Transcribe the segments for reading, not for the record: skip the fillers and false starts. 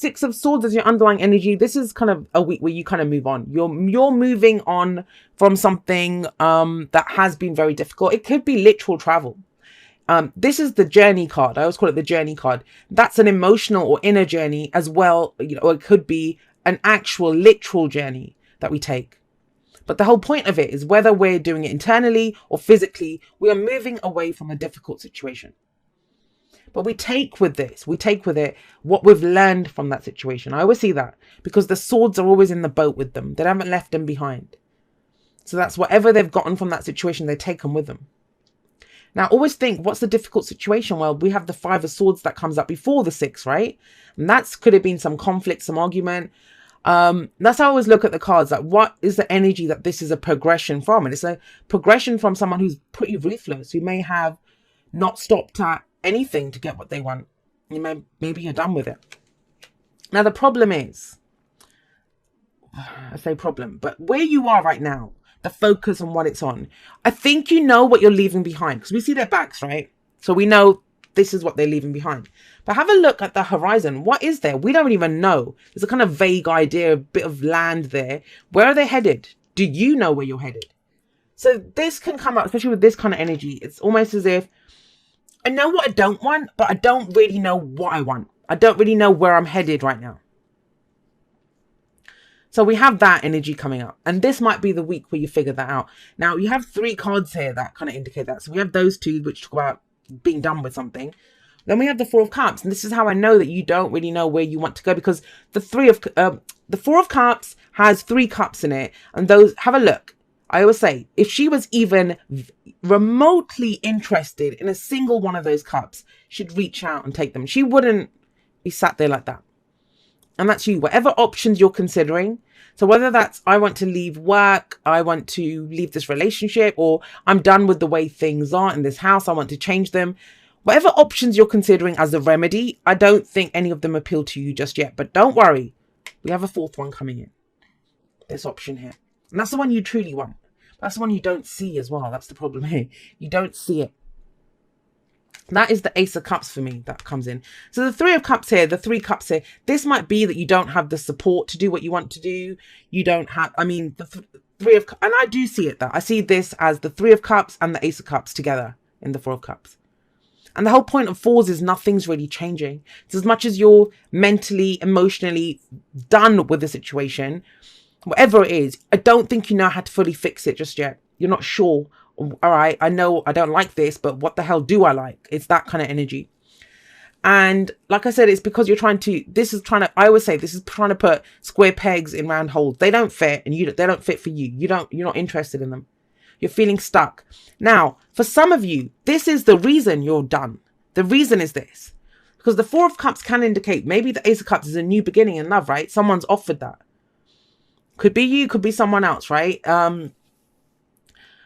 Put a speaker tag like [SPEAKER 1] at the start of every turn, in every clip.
[SPEAKER 1] Six of Swords is your underlying energy. This is kind of a week where you kind of move on. You're moving on from something that has been very difficult. It could be literal travel. This is the journey card. I always call it the journey card. That's an emotional or inner journey as well. Or it could be an actual literal journey that we take. But the whole point of it is whether we're doing it internally or physically, we are moving away from a difficult situation. But we take with it what we've learned from that situation. I always see that because the swords are always in the boat with them. They haven't left them behind. So that's whatever they've gotten from that situation, they take them with them. Now, always think, what's the difficult situation? Well, we have the Five of Swords that comes up before the Six, right? And that's could have been some conflict, some argument. That's how I always look at the cards. Like, what is the energy that this is a progression from? And it's a progression from someone who's pretty ruthless, who may have not stopped at anything to get what they want. Maybe you're done with it. Now, the problem is, I say problem, but where you are right now, the focus on what it's on, I think you know what you're leaving behind because we see their backs, right? So we know this is what they're leaving behind. But have a look at the horizon. What is there? We don't even know. There's a kind of vague idea, a bit of land there. Where are they headed? Do you know where you're headed? So this can come up, especially with this kind of energy. It's almost as if I know what I don't want, but I don't really know what I want. I don't really know where I'm headed right now. So we have that energy coming up. And this might be the week where you figure that out. Now, you have 3 cards here that kind of indicate that. So we have those 2, which talk about being done with something. Then we have the Four of Cups. And this is how I know that you don't really know where you want to go. Because the Four of Cups has 3 cups in it. And those, have a look. I always say, if she was even remotely interested in a single one of those cups, she'd reach out and take them. She wouldn't be sat there like that. And that's you, whatever options you're considering. So whether that's I want to leave work, I want to leave this relationship, or I'm done with the way things are in this house, I want to change them. Whatever options you're considering as a remedy, I don't think any of them appeal to you just yet. But don't worry, we have a 4th one coming in. This option here. And that's the one you truly want. That's the one you don't see as well. That's the problem here. You don't see it. That is the Ace of Cups for me that comes in. So the 3 of Cups here, the 3 cups here, this might be that you don't have the support to do what you want to do. You don't have, the 3 of, and I do see it that. I see this as the 3 of Cups and the Ace of Cups together in the 4 of Cups. And the whole point of Fours is nothing's really changing. It's as much as you're mentally, emotionally done with the situation, whatever it is, I don't think you know how to fully fix it just yet. You're not sure. All right, I know I don't like this, but what the hell do I like? It's that kind of energy. And like I said, it's because you're I always say this is trying to put square pegs in round holes. They don't fit, and they don't fit for you. You're not interested in them. You're feeling stuck. Now, for some of you, this is the reason you're done. The reason is this. Because the 4 of Cups can indicate maybe the Ace of Cups is a new beginning in love, right? Someone's offered that. Could be you, could be someone else, right?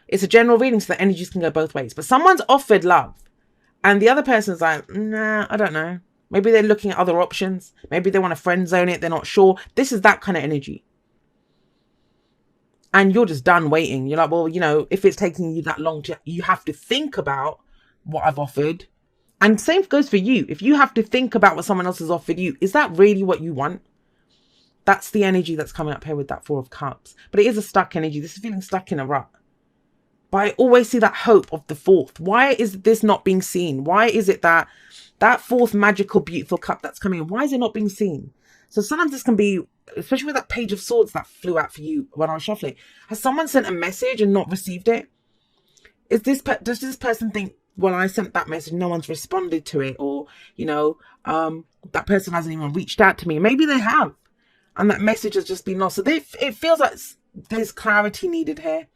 [SPEAKER 1] It's a general reading, so the energies can go both ways. But someone's offered love, and the other person's like, nah, I don't know. Maybe they're looking at other options. Maybe they want to friend zone it. They're not sure. This is that kind of energy. And you're just done waiting. You're like, well, if it's taking you that long, you have to think about what I've offered. And same goes for you. If you have to think about what someone else has offered you, is that really what you want? That's the energy that's coming up here with that 4 of Cups. But it is a stuck energy. This is feeling stuck in a rut. But I always see that hope of the 4th. Why is this not being seen? Why is it that 4th magical, beautiful cup that's coming in, why is it not being seen? So sometimes this can be, especially with that Page of Swords that flew out for you when I was shuffling. Has someone sent a message and not received it? Does this person think, well, I sent that message, no one's responded to it, or, that person hasn't even reached out to me. Maybe they have, and that message has just been lost. So it feels like there's clarity needed here.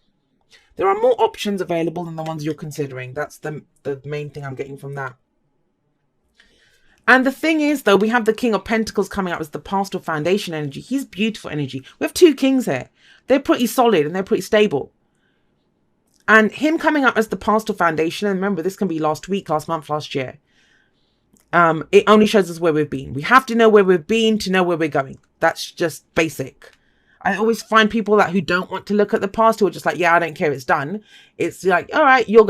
[SPEAKER 1] There are more options available than the ones you're considering. That's the main thing I'm getting from that. And the thing is, though, we have the King of Pentacles coming up as the pastoral foundation energy. He's beautiful energy. We have 2 kings here. They're pretty solid and they're pretty stable. And him coming up as the pastoral foundation, and remember, this can be last week, last month, last year. It only shows us where we've been. We have to know where we've been to know where we're going. That's just basic. I always find people who don't want to look at the past, who are just like, yeah, I don't care, it's done. It's like, all right, you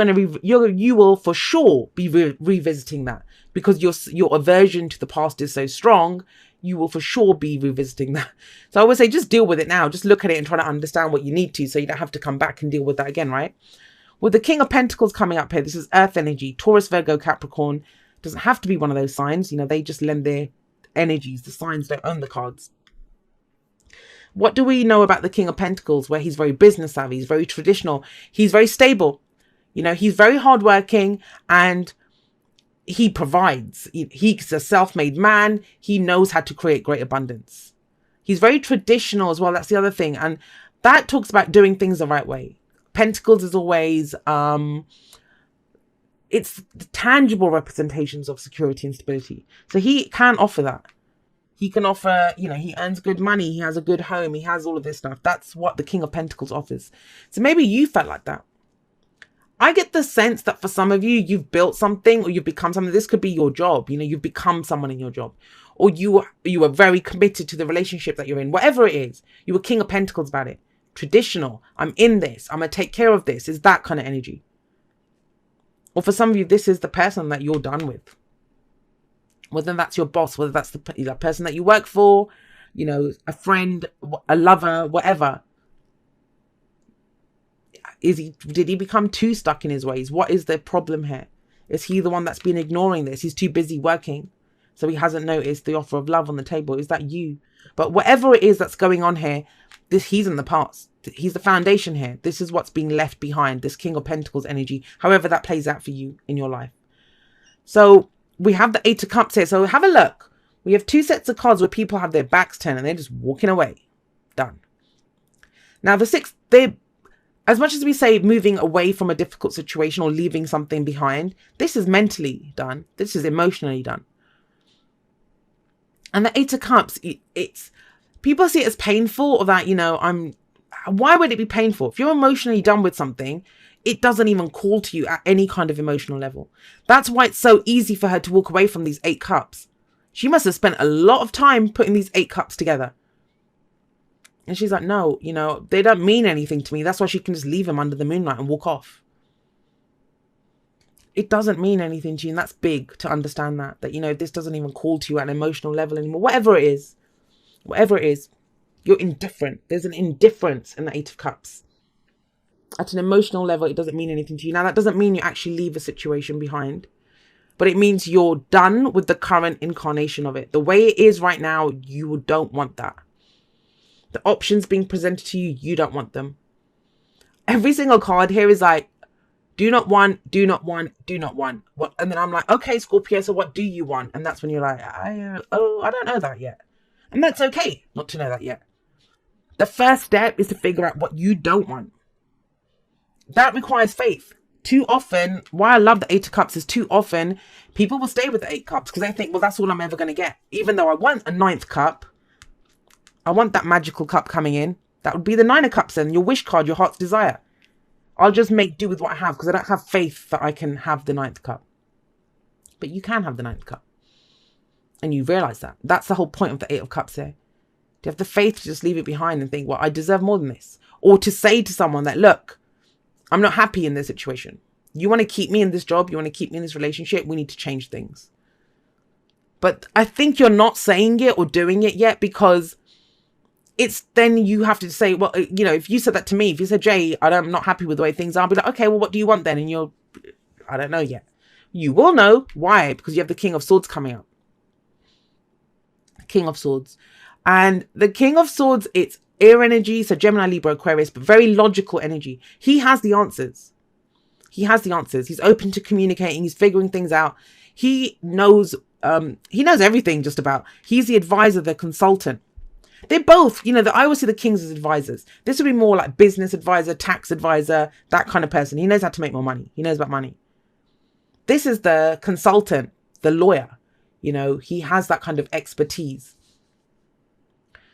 [SPEAKER 1] will for sure be revisiting that because your aversion to the past is so strong. you will for sure be revisiting that. So I would say just deal with it now. Just look at it and try to understand what you need to, so you don't have to come back and deal with that again, right? With the King of Pentacles coming up here, this is Earth energy, Taurus, Virgo, Capricorn. Doesn't have to be one of those signs. You know, they just lend their energies. The signs don't own the cards. What do we know about the King of Pentacles? Where he's very business savvy, he's very traditional, he's very stable. You know, he's very hardworking and he provides. He's a self-made man. He knows how to create great abundance. He's very traditional as well. That's the other thing. And that talks about doing things the right way. Pentacles is always, it's the tangible representations of security and stability. So he can offer that. He can offer, you know, he earns good money. He has a good home. He has all of this stuff. That's what the King of Pentacles offers. So maybe you felt like that. I get the sense that for some of you, you've built something or you've become something. This could be your job. You know, you've become someone in your job, or you are very committed to the relationship that you're in, whatever it is. You were King of Pentacles about it. Traditional. I'm in this. I'm going to take care of this. Is that kind of energy. Or for some of you, this is the person that you're done with. Whether that's your boss, whether that's the person that you work for, you know, a friend, a lover, whatever. Did he become too stuck in his ways? What is the problem here? Is he the one that's been ignoring this? He's too busy working, so he hasn't noticed the offer of love on the table. Is that you? But whatever it is that's going on here, he's in the past. He's the foundation here. This is what's being left behind, this King of Pentacles energy, however that plays out for you in your life. So we have the Eight of Cups here. So have a look. We have two sets of cards where people have their backs turned and they're just walking away. Done. Now the sixth, as much as we say moving away from a difficult situation or leaving something behind, this is mentally done. This is emotionally done. And the Eight of Cups, it's people see it as painful, or that, you know, why would it be painful? If you're emotionally done with something, it doesn't even call to you at any kind of emotional level. That's why it's so easy for her to walk away from these 8 cups. She must have spent a lot of time putting these 8 cups together. And she's like, no, you know, they don't mean anything to me. That's why she can just leave them under the moonlight and walk off. It doesn't mean anything to you. And that's big to understand that, you know, this doesn't even call to you at an emotional level anymore. Whatever it is, you're indifferent. There's an indifference in the 8 of Cups. At an emotional level, it doesn't mean anything to you. Now, that doesn't mean you actually leave a situation behind, but it means you're done with the current incarnation of it. The way it is right now, you don't want that. The options being presented to you, you don't want them. Every single card here is like, do not want, do not want, do not want. What? And then I'm like, okay, Scorpio, so what do you want? And that's when you're like, I don't know that yet. And that's okay not to know that yet. The first step is to figure out what you don't want. That requires faith. Too often, why I love the 8 of Cups is too often people will stay with the 8 cups because they think, well, that's all I'm ever going to get. Even though I want a 9th cup, I want that magical cup coming in. That would be the 9 of Cups then, your wish card, your heart's desire. I'll just make do with what I have because I don't have faith that I can have the 9th cup. But you can have the 9th cup. And you realize that. That's the whole point of the 8 of Cups here. Do you have the faith to just leave it behind and think, well, I deserve more than this? Or to say to someone that, look, I'm not happy in this situation. You want to keep me in this job? You want to keep me in this relationship? We need to change things. But I think you're not saying it or doing it yet because it's then you have to say, well, you know, if you said that to me, if you said, Jay, I'm not happy with the way things are, I'll be like, okay, well, what do you want then? And I don't know yet. You will know. Why? Because you have the King of Swords coming up. King of Swords. And the King of Swords, it's air energy, so Gemini, Libra, Aquarius, but very logical energy. He has the answers. He has the answers. He's open to communicating. He's figuring things out. He knows everything just about. He's the advisor, the consultant. They're both, you know, I always see the kings as advisors. This would be more like business advisor, tax advisor, that kind of person. He knows how to make more money. He knows about money. This is the consultant, the lawyer. You know, he has that kind of expertise.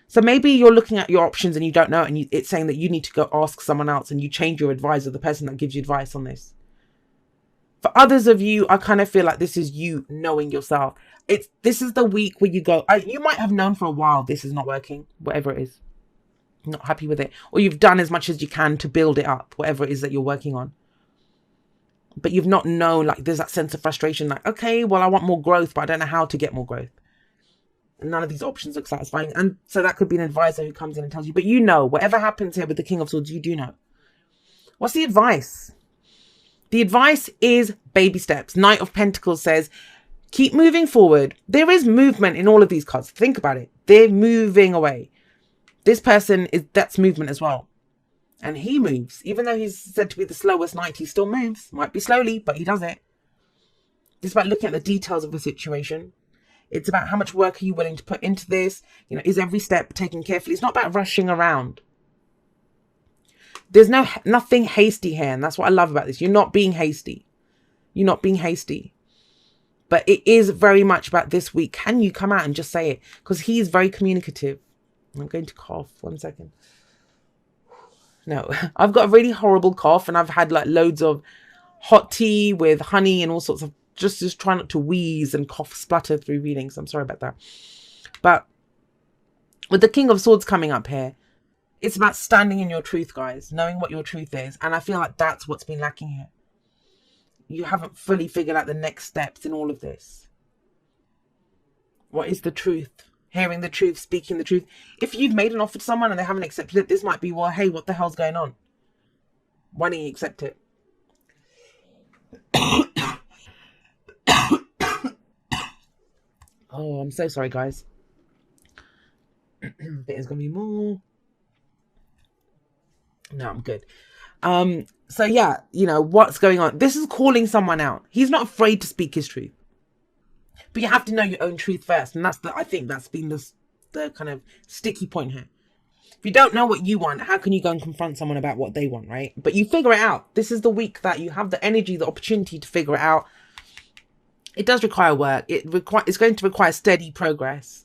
[SPEAKER 1] So maybe you're looking at your options and you don't know, and it's saying that you need to go ask someone else and you change your advisor, the person that gives you advice on this. For others of you, I kind of feel like this is you knowing yourself. This is the week where you go, you might have known for a while this is not working, whatever it is. Not happy with it. Or you've done as much as you can to build it up, whatever it is that you're working on. But you've not known, like there's that sense of frustration, like, okay, well, I want more growth, but I don't know how to get more growth. None of these options look satisfying. And so that could be an advisor who comes in and tells you, but you know, whatever happens here with the King of Swords, you do know. What's the advice? The advice is baby steps. Knight of Pentacles says, keep moving forward. There is movement in all of these cards. Think about it. They're moving away. This person that's movement as well. And he moves. Even though he's said to be the slowest knight, he still moves. Might be slowly, but he does it. It's about looking at the details of the situation. It's about how much work are you willing to put into this? You know, is every step taken carefully? It's not about rushing around. There's nothing hasty here, and that's what I love about this. You're not being hasty. You're not being hasty. But it is very much about this week. Can you come out and just say it? Because he's very communicative. I'm going to cough. 1 second. No, I've got a really horrible cough, and I've had like loads of hot tea with honey and all sorts of, just try not to wheeze and cough splutter through readings. I'm sorry about that. But with the King of Swords coming up here, it's about standing in your truth, guys, knowing what your truth is. And I feel like that's what's been lacking here. You haven't fully figured out the next steps in all of this. What is the truth? Hearing the truth, speaking the truth. If you've made an offer to someone and they haven't accepted it, this might be, well, hey, what the hell's going on? Why don't you accept it? Oh, I'm so sorry, guys. There's going to be more. No, I'm good. So yeah, you know, what's going on? This is calling someone out. He's not afraid to speak his truth. But you have to know your own truth first. And I think that's been the kind of sticky point here. If you don't know what you want, how can you go and confront someone about what they want, right? But you figure it out. This is the week that you have the energy, the opportunity to figure it out. It does require work. It's going to require steady progress.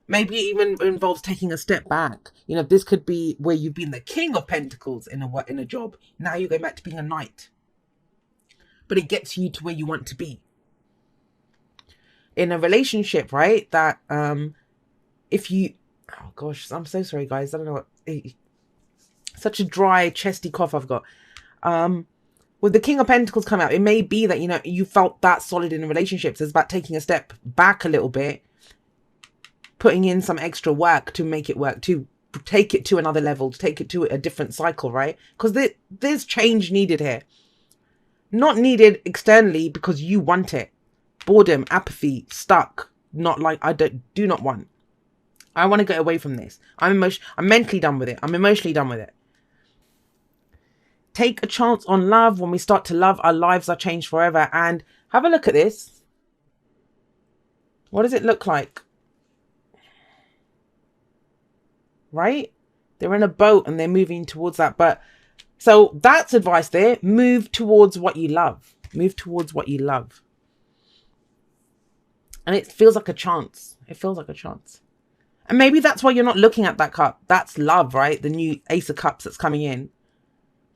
[SPEAKER 1] Maybe it even involves taking a step back. You know, this could be where you've been the King of Pentacles in a job. Now you're going back to being a knight. But it gets you to where you want to be. In a relationship, right? That if you... Oh gosh, I'm so sorry, guys. I don't know what... Such a dry, chesty cough I've got. With the King of Pentacles coming out, it may be that, you know, you felt that solid in a relationship. So it's about taking a step back a little bit. Putting in some extra work to make it work, to take it to another level, to take it to a different cycle, right? Because there's change needed here. Not needed externally because you want it. Boredom, apathy, stuck, not like do not want. I want to get away from this. I'm mentally done with it. I'm emotionally done with it. Take a chance on love. When we start to love, our lives are changed forever. And have a look at this. What does it look like? Right? They're in a boat and they're moving towards that. But so that's advice there. Move towards what you love. Move towards what you love. And it feels like a chance. It feels like a chance. And maybe that's why you're not looking at that cup. That's love, right? The new Ace of Cups that's coming in.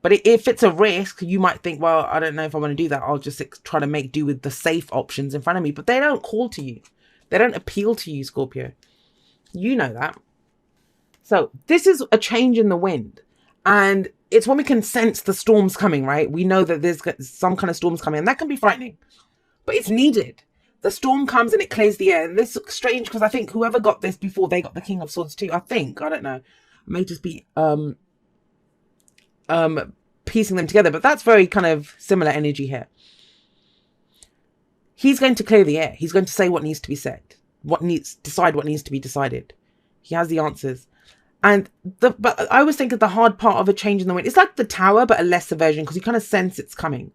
[SPEAKER 1] But if it's a risk, you might think, well, I don't know if I want to do that. I'll just try to make do with the safe options in front of me. But they don't call to you. They don't appeal to you, Scorpio. You know that. So this is a change in the wind. And it's when we can sense the storms coming, right? We know that there's some kind of storms coming. And that can be frightening. But it's needed. The storm comes and it clears the air. And this looks strange because I think whoever got this before, they got the King of Swords too. I don't know. It may just be piecing them together. But that's very kind of similar energy here. He's going to clear the air. He's going to say what needs to be said. Decide what needs to be decided. He has the answers. And but I always think of the hard part of a change in the wind. It's like the Tower, but a lesser version because you kind of sense it's coming.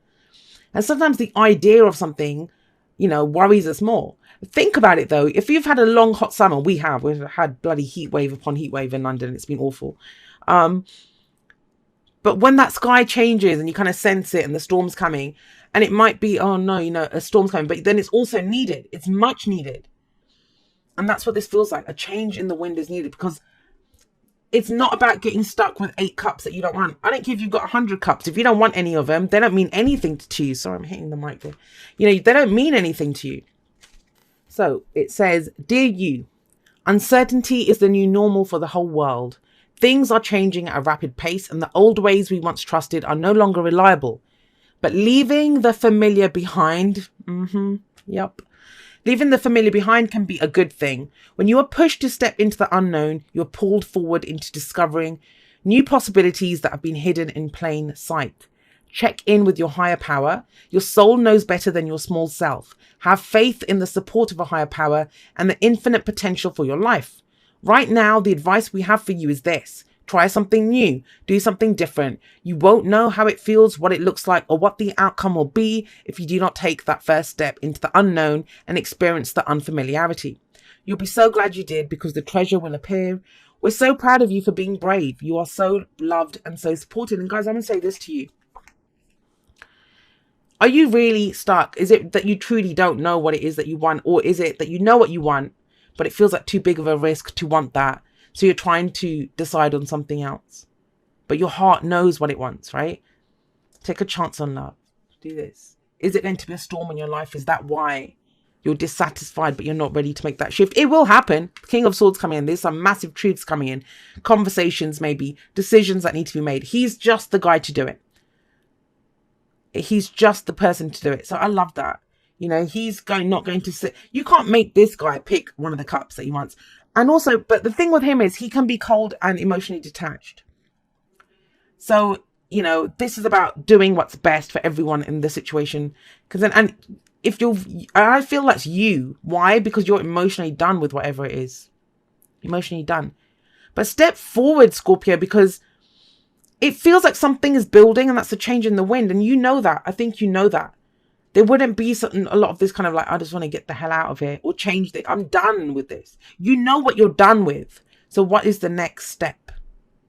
[SPEAKER 1] And sometimes the idea of something, you know, worries us more. Think about it though. If you've had a long hot summer, we've had bloody heat wave upon heat wave in London. It's been awful. But when that sky changes and you kind of sense it and the storm's coming, and it might be, oh no, you know, a storm's coming, but then it's also needed. It's much needed. And that's what this feels like. A change in the wind is needed because it's not about getting stuck with 8 cups that you don't want. I don't care if you've got 100 cups. If you don't want any of them, they don't mean anything to you. Sorry, I'm hitting the mic there. You know, they don't mean anything to you. So it says, dear you, uncertainty is the new normal for the whole world. Things are changing at a rapid pace and the old ways we once trusted are no longer reliable. But leaving the familiar behind, yep. Leaving the familiar behind can be a good thing. When you are pushed to step into the unknown, you're pulled forward into discovering new possibilities that have been hidden in plain sight. Check in with your higher power. Your soul knows better than your small self. Have faith in the support of a higher power and the infinite potential for your life. Right now, the advice we have for you is this. Try something new. Do something different. You won't know how it feels, what it looks like, or what the outcome will be if you do not take that first step into the unknown and experience the unfamiliarity. You'll be so glad you did, because the treasure will appear. We're so proud of you for being brave. You are so loved and so supported. And guys, I'm going to say this to you. Are you really stuck? Is it that you truly don't know what it is that you want? Or is it that you know what you want, but it feels like too big of a risk to want that? So you're trying to decide on something else, but your heart knows what it wants, right? Take a chance on love. Do this. Is it going to be a storm in your life? Is that why you're dissatisfied, but you're not ready to make that shift? It will happen. King of Swords coming in. There's some massive truths coming in. Conversations, maybe decisions that need to be made. He's just the guy to do it. He's just the person to do it. So I love that. You know, he's not going to sit. You can't make this guy pick one of the cups that he wants. And also, but the thing with him is he can be cold and emotionally detached. So, you know, this is about doing what's best for everyone in the situation. Because then, and if I feel that's you. Why? Because you're emotionally done with whatever it is. Emotionally done. But step forward, Scorpio, because it feels like something is building, and that's a change in the wind. And you know that. I think you know that. There wouldn't be a lot of this kind of like, I just want to get the hell out of here or change it. I'm done with this. You know what you're done with. So what is the next step?